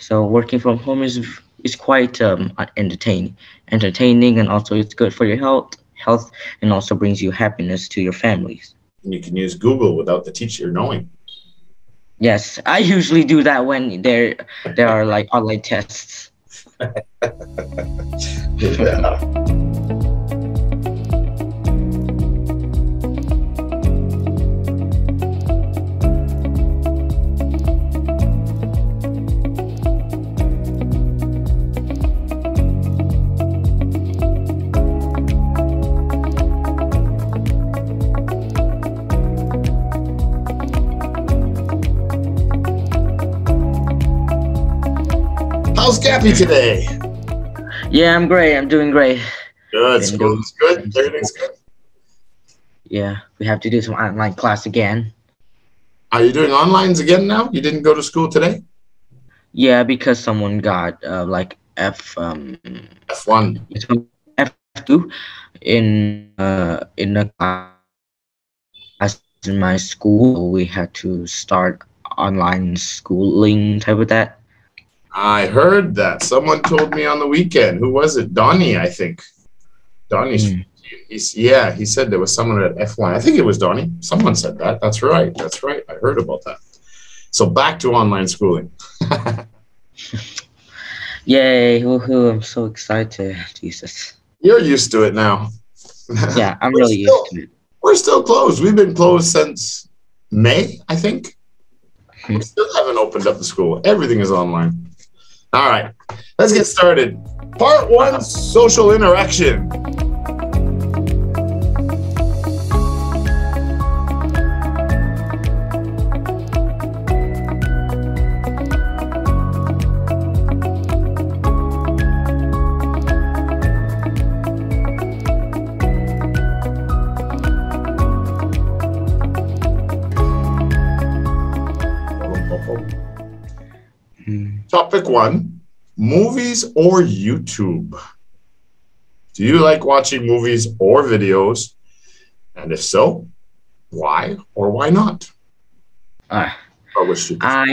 So working from home is quite entertaining, and also it's good for your health, and also brings you happiness to your families. And you can use Google without the teacher knowing. Yes, I usually do that when there are like online tests. Yeah. How's Gappy today? Yeah, I'm great. I'm doing great. Good. School's good. Everything's good. Yeah, we have to do some online class again. Are you doing onlines again now? You didn't go to school today? Yeah, because someone got like F1. F2 in a class in my school. We had to start online schooling type of that. I heard that. Someone told me on the weekend. Who was it? Donnie, I think. Donnie's. He said there was someone at F1. I think it was Donnie. Someone said that. That's right. That's right. I heard about that. So back to online schooling. Yay! Woohoo! I'm so excited. Jesus. You're used to it now. Yeah, I'm really used to it. We're still closed. We've been closed since May, I think. We still haven't opened up the school. Everything is online. All right, let's get started. Part 1, social interaction. Topic 1, movies or YouTube? Do you like watching movies or videos? And if so, why or why not? I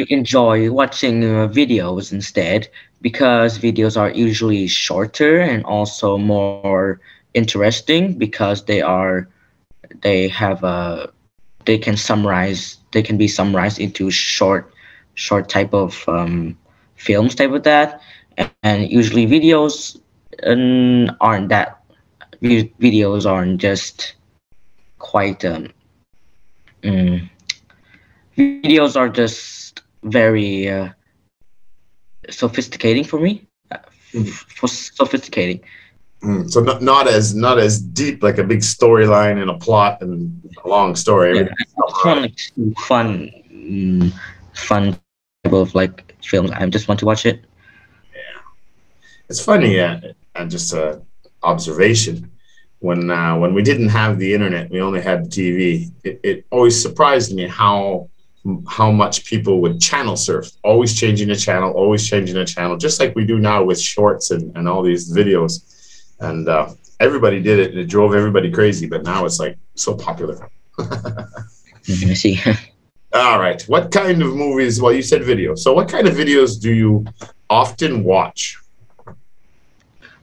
enjoy watching videos instead, because videos are usually shorter and also more interesting, because they can be summarized into short type of films type of that. And usually videos aren't just quite videos are just very sophisticating for me. Sophisticating. So not as deep, like a big storyline and a plot and a long story. Yeah, it's more like fun type of like films. I just want to watch it. Yeah, it's funny. And just a observation. When we didn't have the internet, we only had the TV. It always surprised me how much people would channel surf, always changing a channel, just like we do now with shorts and all these videos. And everybody did it, and it drove everybody crazy. But now it's like so popular. I see. All right. What kind of movies? Well, you said video. So what kind of videos do you often watch?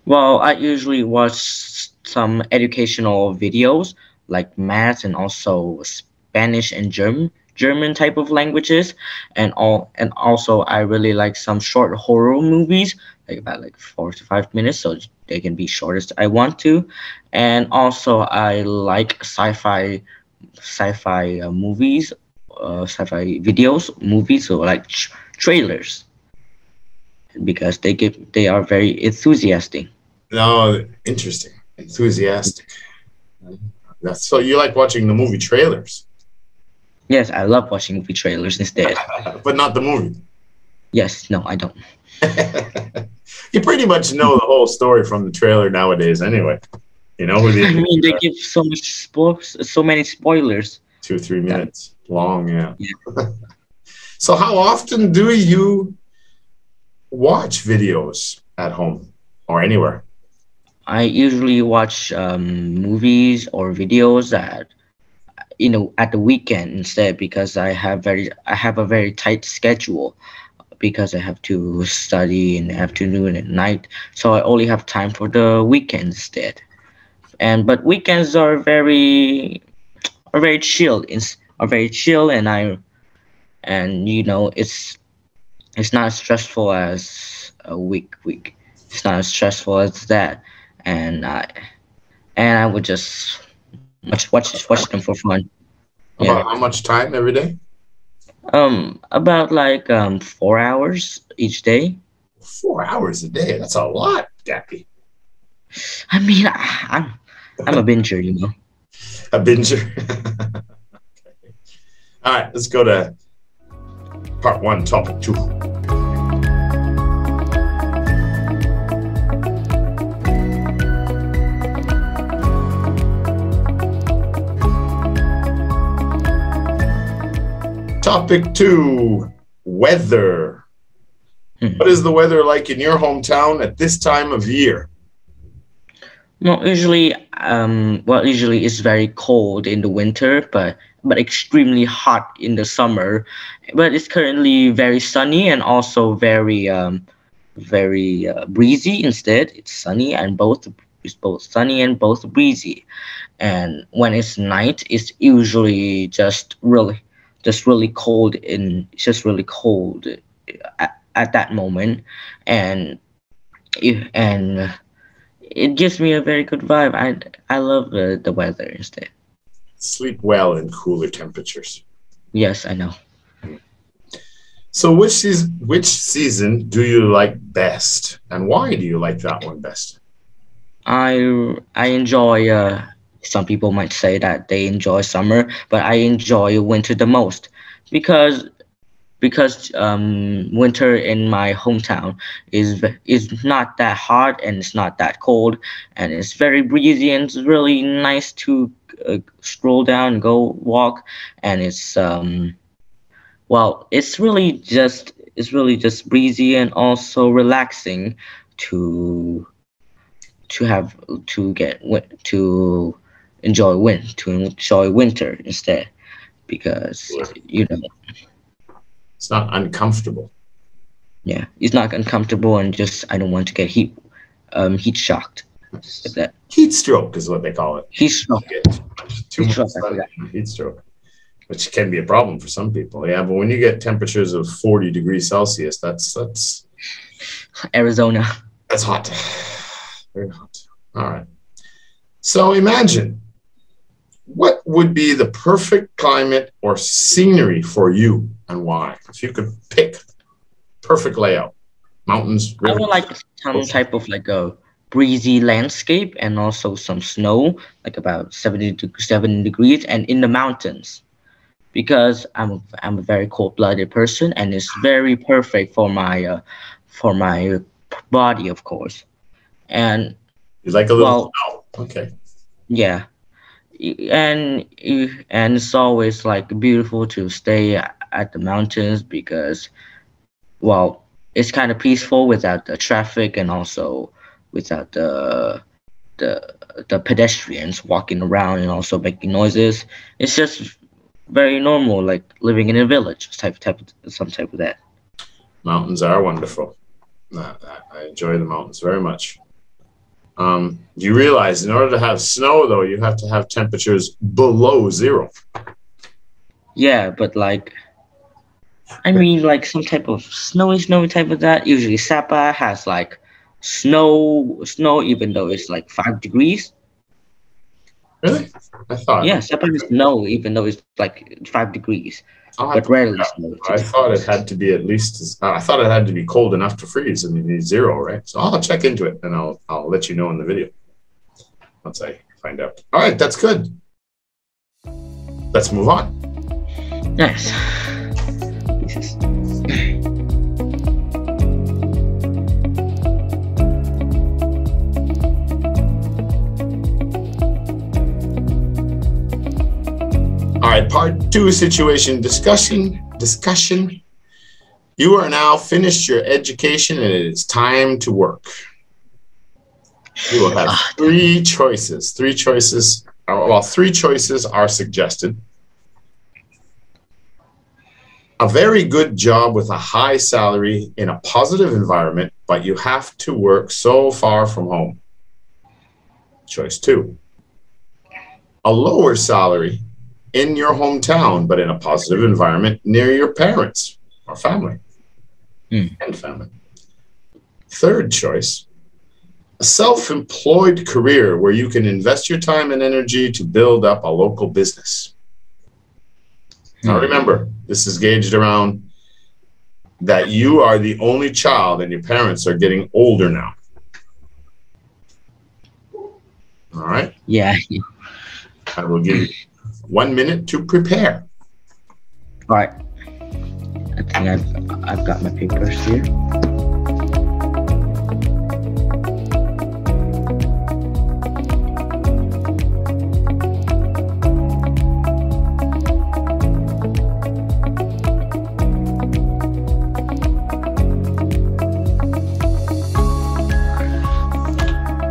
Well, I usually watch some educational videos like math and also Spanish and German type of languages, and also I really like some short horror movies, like about 4 to 5 minutes, so they can be short as I want to. And also I like sci-fi movies, sci-fi movies, so like trailers, because they are very enthusiastic. Oh, interesting. Enthusiastic. So you like watching the movie trailers? Yes, I love watching movie trailers instead. But not the movie? Yes, no, I don't. You pretty much know the whole story from the trailer nowadays anyway. You know, I mean, they give so many spoilers. 2-3 minutes long, yeah. So how often do you watch videos at home or anywhere? I usually watch movies or videos at the weekend instead, because I have a very tight schedule, because I have to study in the afternoon and night, so I only have time for the weekends instead. And but weekends are very chill. Are very chill, and you know it's not as stressful as a week. It's not as stressful as that, and I would just watch them for fun. About Yeah. how much time every day? About like 4 hours each day. 4 hours a day. That's a lot, Gappy. I mean, I'm a binger, you know. A binger. All right, let's go to part 1, topic 2. Topic 2, weather. What is the weather like in your hometown at this time of year? Well, usually it's very cold in the winter, but extremely hot in the summer. But it's currently very sunny and also very breezy instead. It's sunny and both sunny and both breezy. And when it's night, it's usually just really cold it's just really cold at that moment, and and it gives me a very good vibe. I love the weather instead. Sleep well in cooler temperatures. Yes, I know. So which season do you like best, and why do you like that one best? I enjoy some people might say that they enjoy summer, but I enjoy winter the most because winter in my hometown is not that hot and it's not that cold, and it's very breezy and it's really nice to stroll down and go walk, and it's it's really just breezy and also relaxing to enjoy winter instead, because you know. It's not uncomfortable. Yeah, it's not uncomfortable, and just I don't want to get heat shocked. Like that. Heat stroke is what they call it. Heat stroke. Too much sun, heat stroke, which can be a problem for some people. Yeah, but when you get temperatures of 40 degrees Celsius, that's Arizona. That's hot. Very hot. All right. So imagine, what would be the perfect climate or scenery for you, and why? If you could pick perfect layout, mountains, rivers. I would like some type of like a breezy landscape and also some snow, like about 70 degrees, and in the mountains, because I'm a very cold-blooded person, and it's very perfect for my body, of course. And you like a little snow. Okay. Yeah. And it's always like beautiful to stay at the mountains because, well, it's kind of peaceful without the traffic and also without the pedestrians walking around and also making noises. It's just very normal, like living in a village, some type of that. Mountains are wonderful. I enjoy the mountains very much. You realize in order to have snow, though, you have to have temperatures below 0. Yeah, but like, I mean, like some type of snowy type of that. Usually Sapa has like snow, even though it's like 5 degrees. Really? I thought. Yeah, Sapa has snow, even though it's like 5 degrees. But rarely snow. I thought it had to be at least. I thought it had to be cold enough to freeze. I mean, it's 0, right? So I'll check into it, and I'll let you know in the video once I find out. All right, that's good. Let's move on. Nice. All right, part 2, situation discussion. You are now finished your education and it is time to work. You will have 3 choices. 3 choices. Well, 3 choices are suggested. A very good job with a high salary in a positive environment, but you have to work so far from home. Choice 2. A lower salary in your hometown, but in a positive environment near your parents or family and family. Third choice, a self-employed career where you can invest your time and energy to build up a local business. Now remember, this is gauged around that you are the only child and your parents are getting older now. All right? Yeah. I will give you 1 minute to prepare. All right. I think I've got my papers here.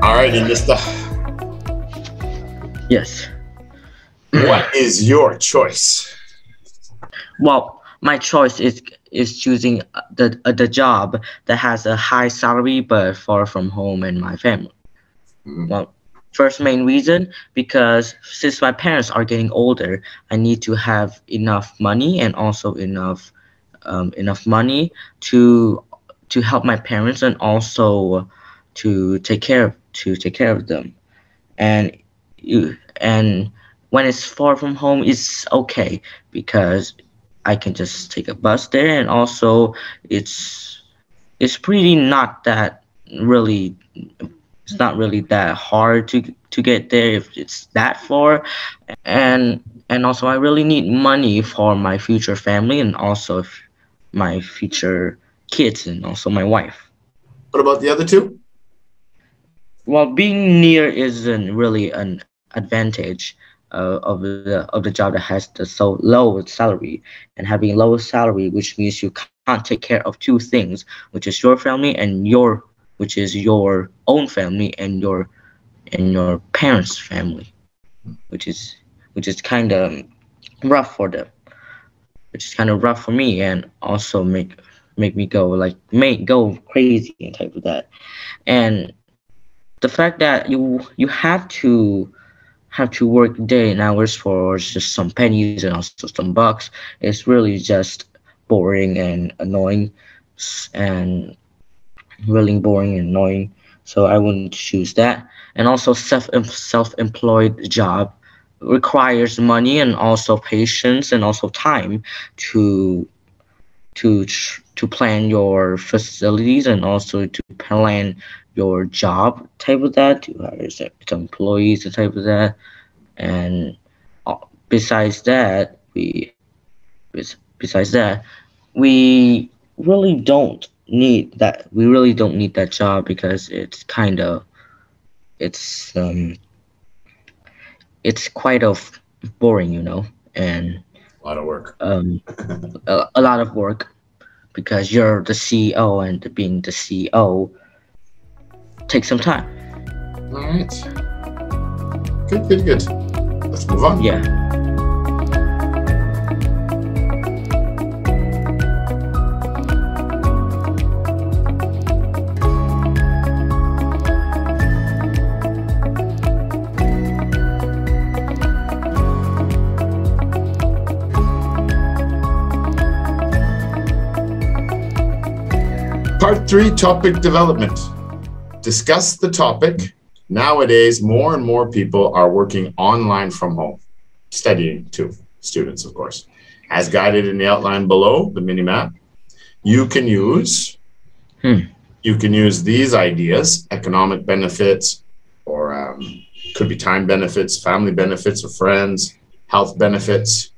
Alrighty, Mister. Yes. What is your choice? Well, my choice is choosing the job that has a high salary but far from home and my family. Well, first main reason, because since my parents are getting older, I need to have enough money and also enough money to help my parents and also to take care of them. And when it's far from home, it's okay because I can just take a bus there, and also it's pretty not that really, it's not really that hard to get there if it's that far. And also I really need money for my future family and also my future kids and also my wife. What about the other two? Well, being near isn't really an advantage of the job that has the so low salary, and having low salary, which means you can't take care of two things, which is your family and which is your own family and your parents' family, which is kind of rough for them, which is kind of rough for me, and also make me go crazy and type of that. And the fact that you have to work day and hours for just some pennies and also some bucks is really just boring and annoying, and really boring and annoying. So I wouldn't choose that. And also self-employed job requires money and also patience and also time to plan your facilities and also to plan your job type of that, to hire some employees and type of that. And besides that, we really don't need that. We really don't need that job because it's quite of boring, you know, and a lot of work. A lot of work, because you're the CEO, and being the CEO takes some time. All right. Good. Let's move on. Yeah. Part 3, topic development. Discuss the topic. Nowadays, more and more people are working online from home, studying too, students, of course. As guided in the outline below, the mini map, you can use these ideas: economic benefits, or could be time benefits, family benefits of friends, health benefits,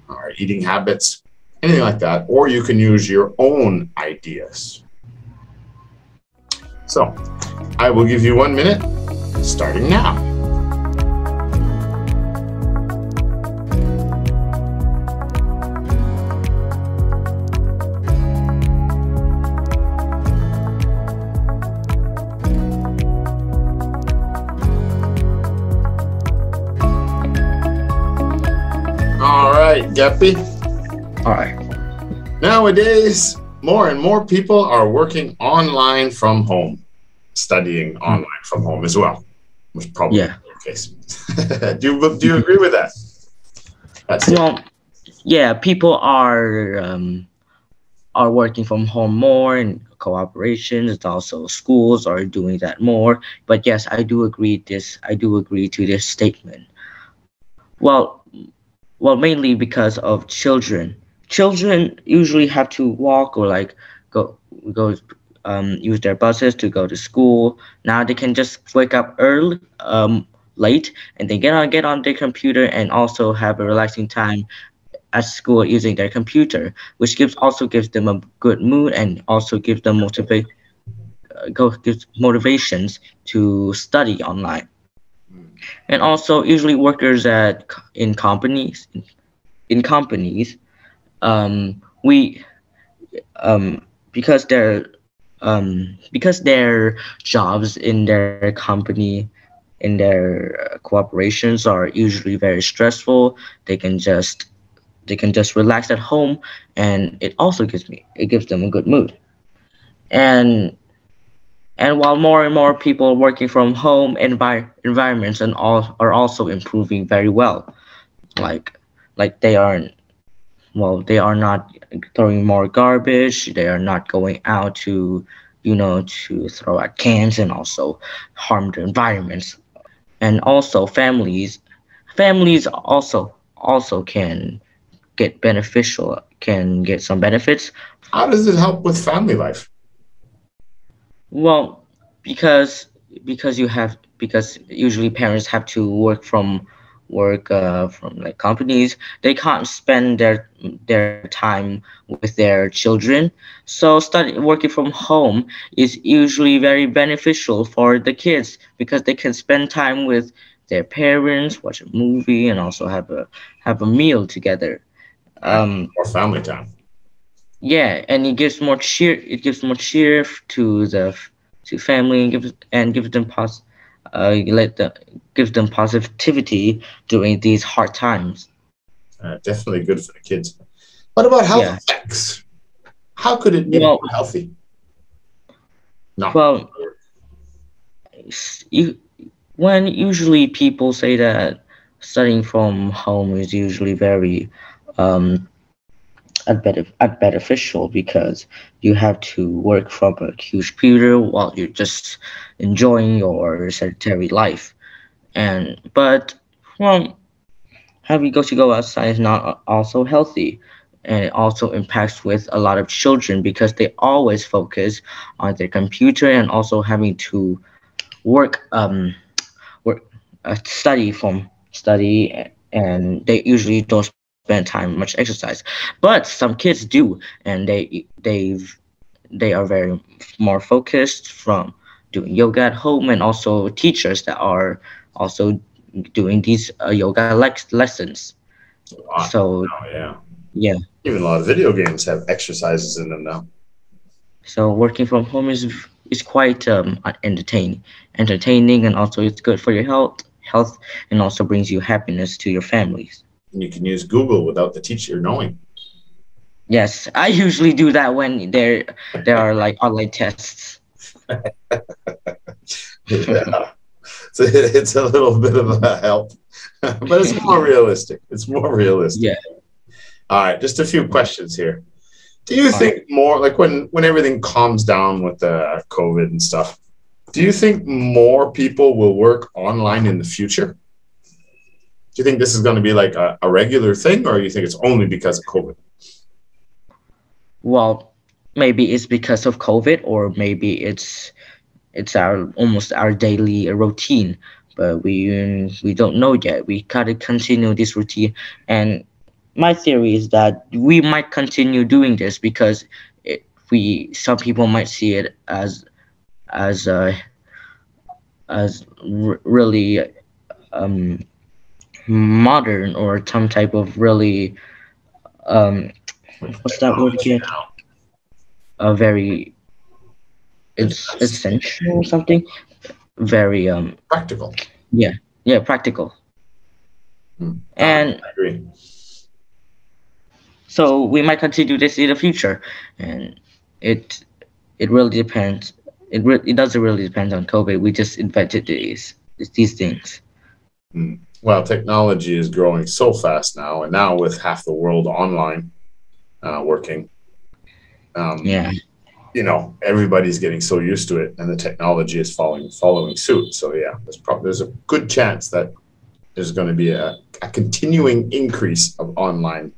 or eating habits, anything like that. Or you can use your own ideas. So I will give you 1 minute, starting now. All right, Gappy. All right. Nowadays, more and more people are working online from home, studying online from home as well, which probably is the case. Do you agree with that? That's well, yeah, people are working from home more, and cooperations, also schools are doing that more. But yes, I do agree to this statement. Well, mainly because of children. Children usually have to walk or like go go use their buses to go to school. Now they can just wake up early, late, and they get on their computer and also have a relaxing time at school using their computer, which gives them a good mood and also gives motivations to study online. And also usually workers in companies, we because their jobs in their company, in their cooperations are usually very stressful. They can just relax at home, and it gives them a good mood. And and while more and more people are working from home, environments and all are also improving very well. Like they are not throwing more garbage. They are not going out to throw out cans and also harm the environments. And also families also can get some benefits. How does it help with family life? Well, because because usually parents have to work from like companies. They can't spend their time with their children. So working from home is usually very beneficial for the kids because they can spend time with their parents, watch a movie, and also have a meal together. Or family time. Yeah, and it gives more cheer to family, and let the gives them positivity during these hard times. Definitely good for the kids. What about health Yeah. effects? How could it be Well, more healthy? No. well, you when usually people say that studying from home is usually very um beneficial because you have to work from a huge computer while you're just enjoying your sedentary life. And but well, having to go outside is not also healthy, and it also impacts with a lot of children because they always focus on their computer and also having to work work study, and they usually don't spend time much exercise. But some kids do, and they are very more focused from doing yoga at home, and also teachers that are also doing these yoga lessons. So Oh, yeah. yeah, Even a lot of video games have exercises in them now. so working from home is quite entertaining, and also it's good for your health, and also brings you happiness to your families. And you can use Google without the teacher knowing. Yes, I usually do that when there are like online tests. Yeah. So it's a little bit of a help, but it's more realistic. It's more realistic. Yeah. All right, just a few questions here. Do you All think more like when everything calms down with the COVID and stuff, do you think more people will work online in the future? Do you think this is going to be like a regular thing, or you think it's only because of COVID? Well, maybe it's because of COVID, or maybe it's almost our daily routine, but we don't know yet. We gotta continue this routine, and my theory is that we might continue doing this because some people might see it as really um modern, or some type of really um what's that word again? A very it's essential or something. Very Practical. yeah, practical. I And agree. So we might continue this in the future, and it it really depends. It doesn't really depend on COVID. We just invented these things. Well, technology is growing so fast now, and now with half the world online working, Yeah. you know, everybody's getting so used to it, and the technology is following suit. So yeah, there's a good chance that there's going to be a continuing increase of online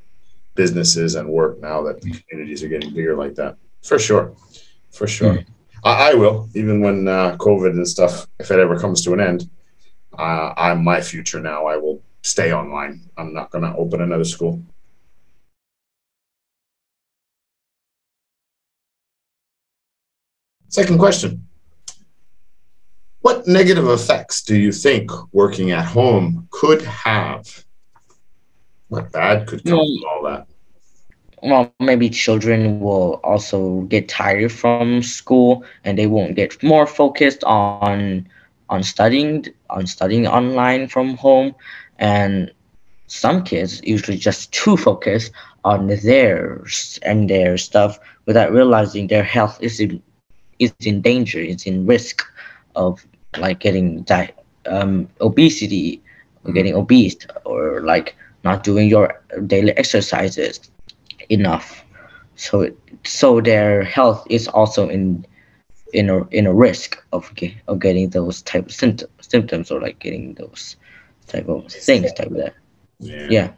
businesses and work now that the communities are getting bigger like that. For sure, for sure. I will, even when COVID and stuff, if it ever comes to an end. I'm my future now. I will stay online. I'm not going to open another school. Second question. What negative effects do you think working at home could have? What bad could come from all that? Well, maybe children will also get tired from school, and they won't get more focused on studying online from home, and some kids usually just too focused on their stuff without realizing their health is in danger, is in risk of like getting obesity, or getting obese, or like not doing your daily exercises enough. So their health is also in a risk of getting those type of symptoms, or like getting those type of things type of that. Yeah.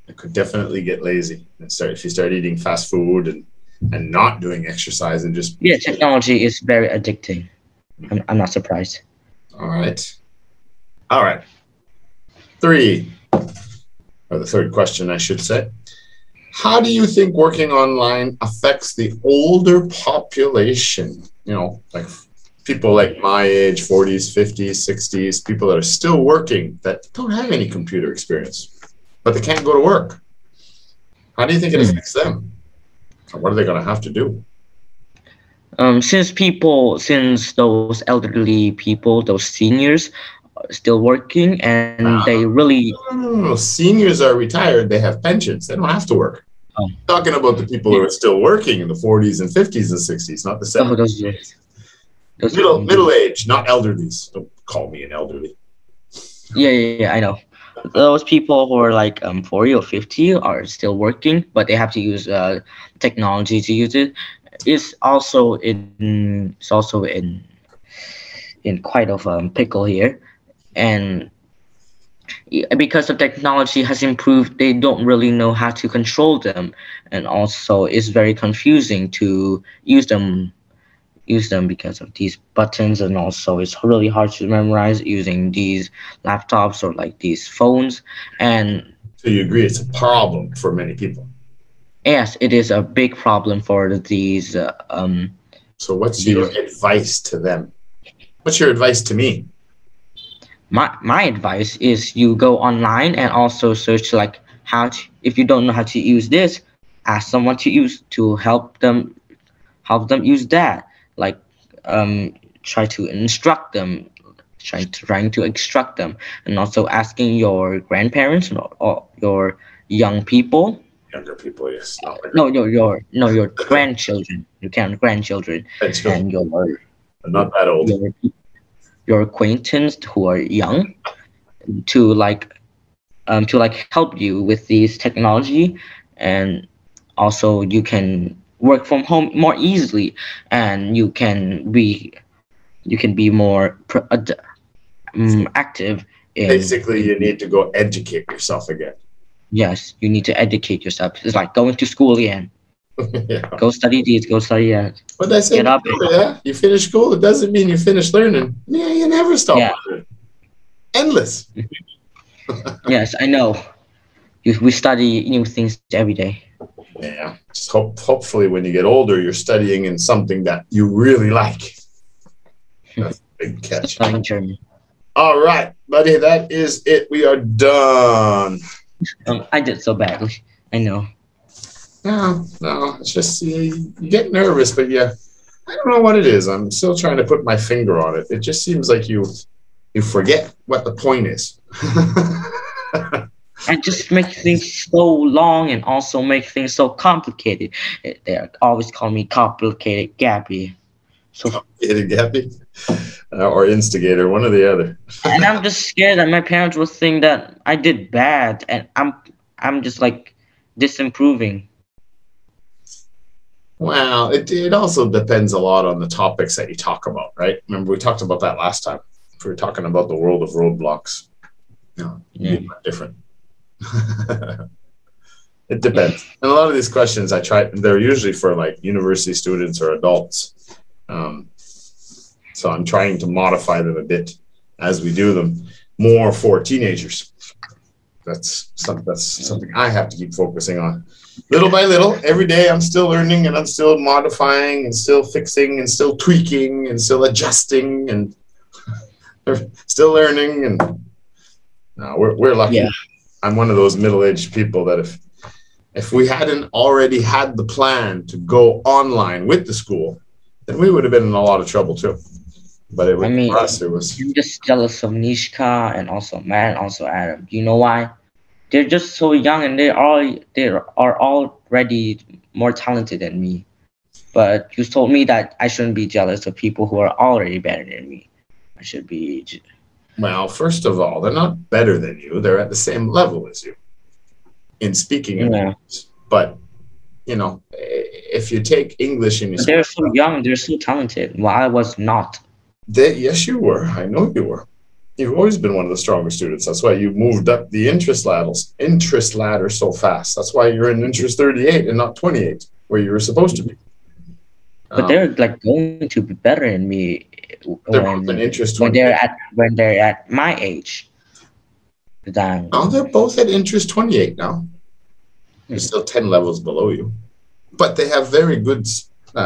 It could definitely get lazy and if you start eating fast food and not doing exercise and just Technology is very addicting. I'm not surprised. All right. The third question, I should say. How do you think working online affects the older population? You know, like people like my age, 40s, 50s, 60s, people that are still working that don't have any computer experience, but they can't go to work. How do you think it affects them? What are they going to have to do? Since those elderly people, those seniors, are still working, and they really No. Seniors are retired. They have pensions. They don't have to work. I'm talking about the people who are still working in the 40s and 50s and 60s, not the 70s. Middle age, not elderlies. Don't call me an elderly. Yeah, I know. Those people who are like 40 or 50 are still working, but they have to use technology to use it. It's also in quite of pickle here, and because the technology has improved, they don't really know how to control them, and also it's very confusing to use them because of these buttons, and also it's really hard to memorize using these laptops or like these phones. And so you agree it's a problem for many people? Yes, it is a big problem for these. So what's your advice to them? What's your advice to me? My advice is you go online and also search like if you don't know how to use this, ask someone to help them use that. Like try to instruct them, trying to instruct them, and also asking your grandparents or your young people. Younger people, yes. No, your grandchildren. You can grandchildren and not that old. Your acquaintance who are young to help you with these technology, and also you can work from home more easily, and you can be more active. Basically, you need to go educate yourself again. Yes, you need to educate yourself. It's like going to school again. Yeah. Go study this, go study that. But that's it. Yeah, you finish school. It doesn't mean you finish learning. Yeah, you never stop learning. Endless. Yes, I know. We study new things every day. Yeah. Just hopefully when you get older, you're studying in something that you really like. That's a big catch. Studying German. All right, buddy. That is it. We are done. I did so badly. I know. No. It's just you get nervous, but yeah, I don't know what it is. I'm still trying to put my finger on it. It just seems like you forget what the point is. and just make things so long and also make things so complicated. They always call me complicated Gappy. So Complicated Gappy, or instigator, one or the other. and I'm just scared that my parents will think that I did bad, and I'm just like disimproving. Well, it also depends a lot on the topics that you talk about, right? Remember, we talked about that last time. We were talking about the world of roadblocks. No, different. It depends. And a lot of these questions they're usually for like university students or adults. So I'm trying to modify them a bit as we do them, more for teenagers. That's something I have to keep focusing on. Little by little, every day I'm still learning and I'm still modifying and still fixing and still tweaking and still adjusting and still learning. And no, we're lucky. Yeah. I'm one of those middle-aged people that if we hadn't already had the plan to go online with the school, then we would have been in a lot of trouble too. But for us, it was. I'm just jealous of Nishka and also Matt and also Adam. Do you know why? They're just so young and they are already more talented than me. But you told me that I shouldn't be jealous of people who are already better than me. I should be. Well, first of all, they're not better than you. They're at the same level as you in speaking English. But, if you take English and they're so young, they're so talented, while I was not. Yes, you were. I know you were. You've always been one of the stronger students. That's why you moved up the interest ladder so fast. That's why you're in interest 38 and not 28, where you were supposed to be. But they're like going to be better than me when they're at my age. Oh, they're both at interest 28 now. They're still 10 levels below you, but they have very good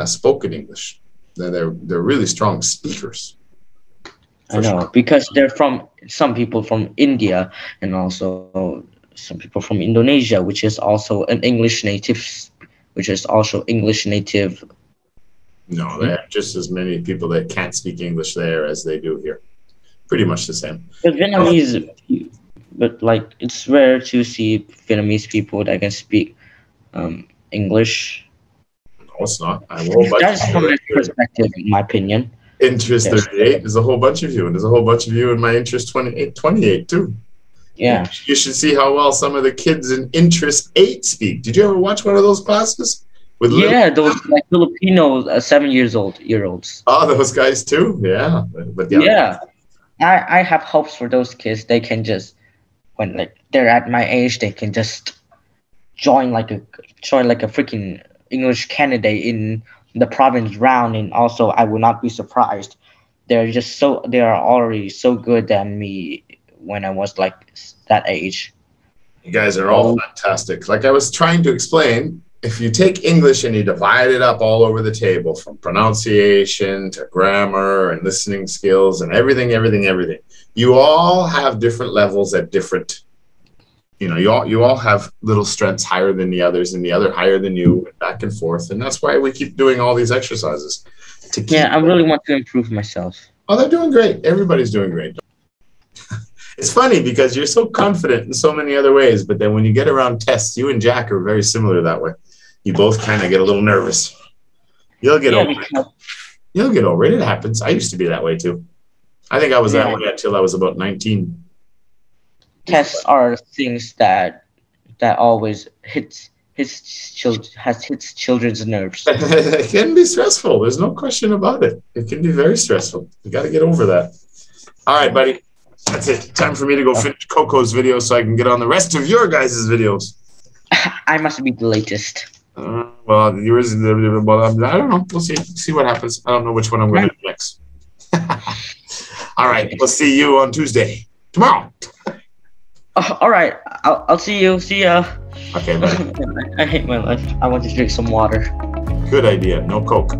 spoken English. They're really strong speakers. I know, because they're from some people from India and also some people from Indonesia, which is also an English native, No, they have just as many people that can't speak English there as they do here. Pretty much the same. But Vietnamese, but like it's rare to see Vietnamese people that can speak English. No, it's not. That's from their perspective, in my opinion. Interest 38 is a whole bunch of you, and there's a whole bunch of you in my interest 28 too. Yeah. You should see how well some of the kids in interest 8 speak. Did you ever watch one of those classes? Those like Filipino 7-year-olds. Oh, those guys too. Yeah, I have hopes for those kids. They can just, when like they're at my age, they can just join like a freaking English candidate in the province round, and also I will not be surprised. They are already so good than me when I was like that age. You guys are all fantastic. Like I was trying to explain, if you take English and you divide it up all over the table, from pronunciation to grammar and listening skills and everything, you all have different levels at different, you all have little strengths higher than the others and the other higher than you, back and forth. And that's why we keep doing all these exercises. I really want to improve myself. Oh, they're doing great. Everybody's doing great. It's funny because you're so confident in so many other ways, but then when you get around tests, you and Jack are very similar that way. You both kind of get a little nervous. You'll get over it. You'll get over it. It happens. I used to be that way too. I think I was that way until I was about 19. Tests are things that always hits children's nerves. It can be stressful. There's no question about it. It can be very stressful. You got to get over that. All right, buddy. That's it. Time for me to go finish Coco's video so I can get on the rest of your guys' videos. I must be the latest. Well, yours. Well, I don't know. We'll see. See what happens. I don't know which one I'm going to do next. All right. We'll see you on Tuesday. Tomorrow. All right. I'll see you. See ya. Okay, buddy. I hate my life. I want to drink some water. Good idea. No Coke.